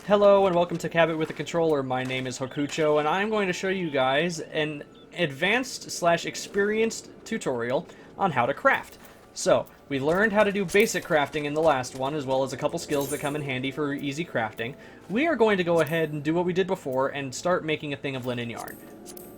Hello and welcome to Cabbit with a Controller. My name is Hokucho and I'm going to show you guys an advanced/experienced tutorial on how to craft. So, we learned how to do basic crafting in the last one, as well as a couple skills that come in handy for easy crafting. We are going to go ahead and do what we did before and start making a thing of linen yarn.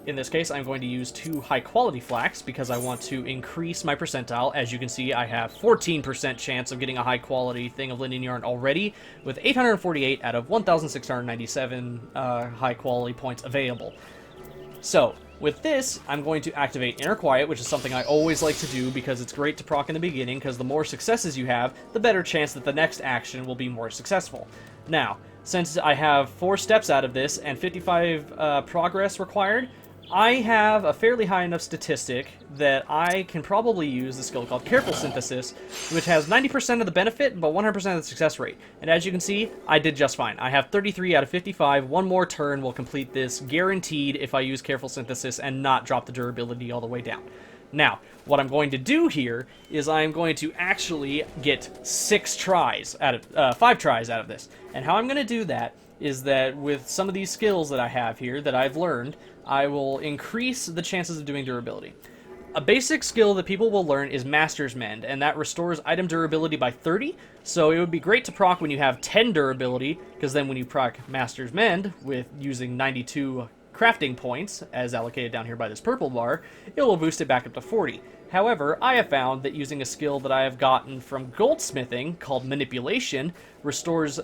In this case, I'm going to use 2 high-quality flax because I want to increase my percentile. As you can see, I have 14% chance of getting a high-quality thing of linen yarn already, with 848 out of 1,697 high-quality points available. So, with this, I'm going to activate Inner Quiet, which is something I always like to do because it's great to proc in the beginning, because the more successes you have, the better chance that the next action will be more successful. Now, since I have 4 steps out of this and 55 progress required, I have a fairly high enough statistic that I can probably use the skill called Careful Synthesis, which has 90% of the benefit, but 100% of the success rate. And as you can see, I did just fine. I have 33 out of 55. One more turn will complete this, guaranteed, if I use Careful Synthesis and not drop the durability all the way down. Now, what I'm going to do here is I'm going to actually get 5 tries out of this. And how I'm going to do that is that with some of these skills that I have here that I've learned, I will increase the chances of doing durability. A basic skill that people will learn is Master's Mend, and that restores item durability by 30, so it would be great to proc when you have 10 durability, because then when you proc Master's Mend with using 92 crafting points, as allocated down here by this purple bar, it will boost it back up to 40. However, I have found that using a skill that I have gotten from goldsmithing, called Manipulation, restores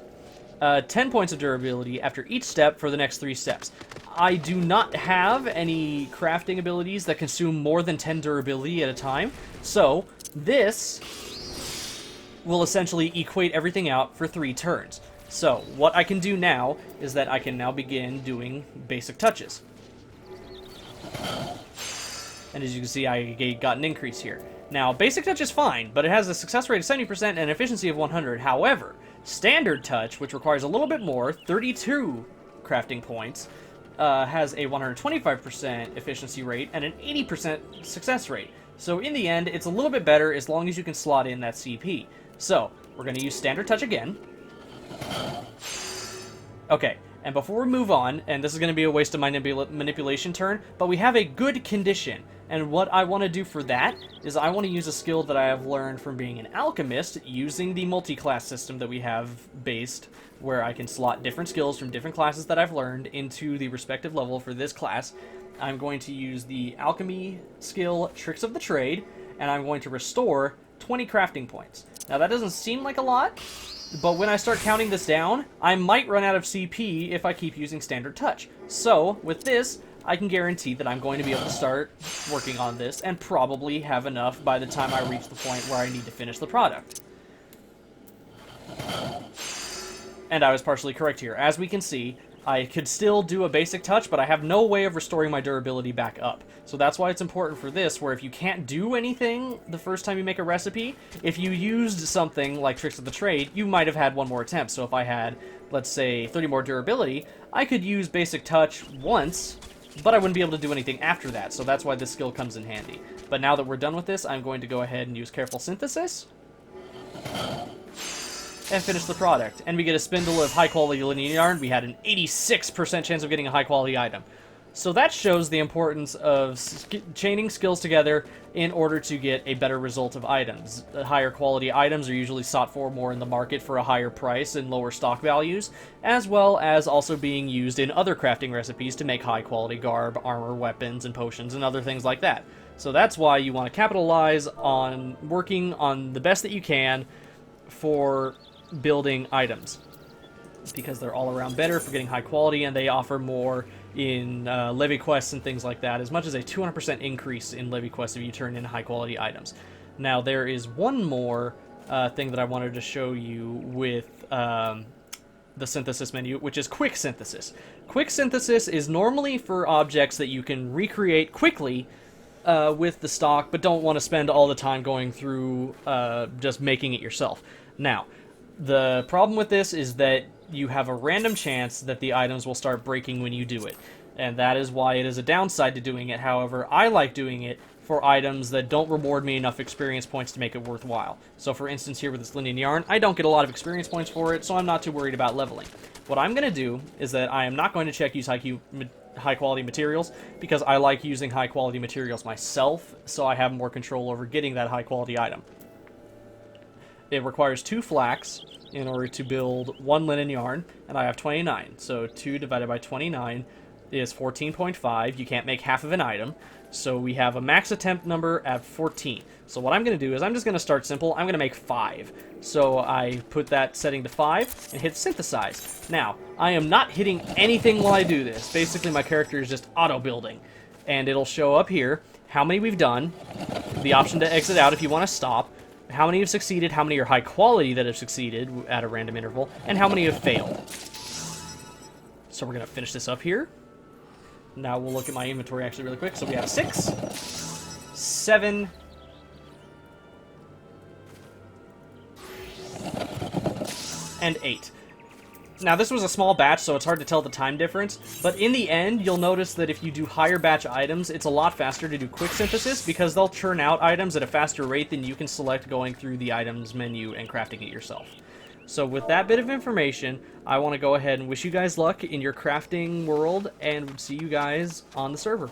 10 points of durability after each step for the next 3 steps. I do not have any crafting abilities that consume more than 10 durability at a time, so this will essentially equate everything out for 3 turns. So, what I can do now is that I can now begin doing basic touches. And as you can see, I got an increase here. Now, basic touch is fine, but it has a success rate of 70% and an efficiency of 100. However, standard touch, which requires a little bit more, 32 crafting points, has a 125% efficiency rate and an 80% success rate. So in the end, it's a little bit better as long as you can slot in that CP. So, we're going to use standard touch again. Okay, and before we move on, and this is going to be a waste of my manipulation turn, but we have a good condition. And what I want to do for that is I want to use a skill that I have learned from being an alchemist using the multi-class system that we have based, where I can slot different skills from different classes that I've learned into the respective level for this class. I'm going to use the alchemy skill Tricks of the Trade, and I'm going to restore 20 crafting points. Now that doesn't seem like a lot, but when I start counting this down, I might run out of CP if I keep using standard touch. So, with this, I can guarantee that I'm going to be able to start working on this and probably have enough by the time I reach the point where I need to finish the product. And I was partially correct here. As we can see, I could still do a basic touch, but I have no way of restoring my durability back up. So that's why it's important for this, where if you can't do anything the first time you make a recipe, if you used something like Tricks of the Trade, you might have had one more attempt. So if I had, let's say, 30 more durability, I could use basic touch once, but I wouldn't be able to do anything after that, so that's why this skill comes in handy. But now that we're done with this, I'm going to go ahead and use Careful Synthesis and finish the product. And we get a spindle of high-quality linen yarn. We had an 86% chance of getting a high-quality item. So that shows the importance of chaining skills together in order to get a better result of items. The higher quality items are usually sought for more in the market for a higher price and lower stock values, as well as also being used in other crafting recipes to make high-quality garb, armor, weapons, and potions, and other things like that. So that's why you want to capitalize on working on the best that you can for building items, because they're all around better for getting high quality, and they offer more in levy quests and things like that, as much as a 200% increase in levy quests if you turn in high quality items. Now there is one more thing that I wanted to show you with the synthesis menu, which is quick synthesis. Quick synthesis is normally for objects that you can recreate quickly with the stock, but don't want to spend all the time going through just making it yourself. Now, the problem with this is that you have a random chance that the items will start breaking when you do it, and that is why it is a downside to doing it. However, I like doing it for items that don't reward me enough experience points to make it worthwhile. So for instance here with this linen yarn, I don't get a lot of experience points for it, so I'm not too worried about leveling. what I'm going to do is that I am not going to check use high quality materials, because I like using high quality materials myself, so I have more control over getting that high quality item. It requires 2 flax in order to build 1 linen yarn, and I have 29. So 2 divided by 29 is 14.5. You can't make half of an item. So we have a max attempt number at 14. So what I'm going to do is I'm just going to start simple. I'm going to make 5. So I put that setting to 5 and hit synthesize. Now, I am not hitting anything while I do this. Basically, my character is just auto-building. And it'll show up here how many we've done, the option to exit out if you want to stop, how many have succeeded, how many are high quality that have succeeded at a random interval, and how many have failed. So we're going to finish this up here. Now we'll look at my inventory actually really quick. So we have 6, 7, and 8. Now this was a small batch, so it's hard to tell the time difference, but in the end, you'll notice that if you do higher batch items, it's a lot faster to do quick synthesis, because they'll churn out items at a faster rate than you can select going through the items menu and crafting it yourself. So with that bit of information, I want to go ahead and wish you guys luck in your crafting world, and see you guys on the server.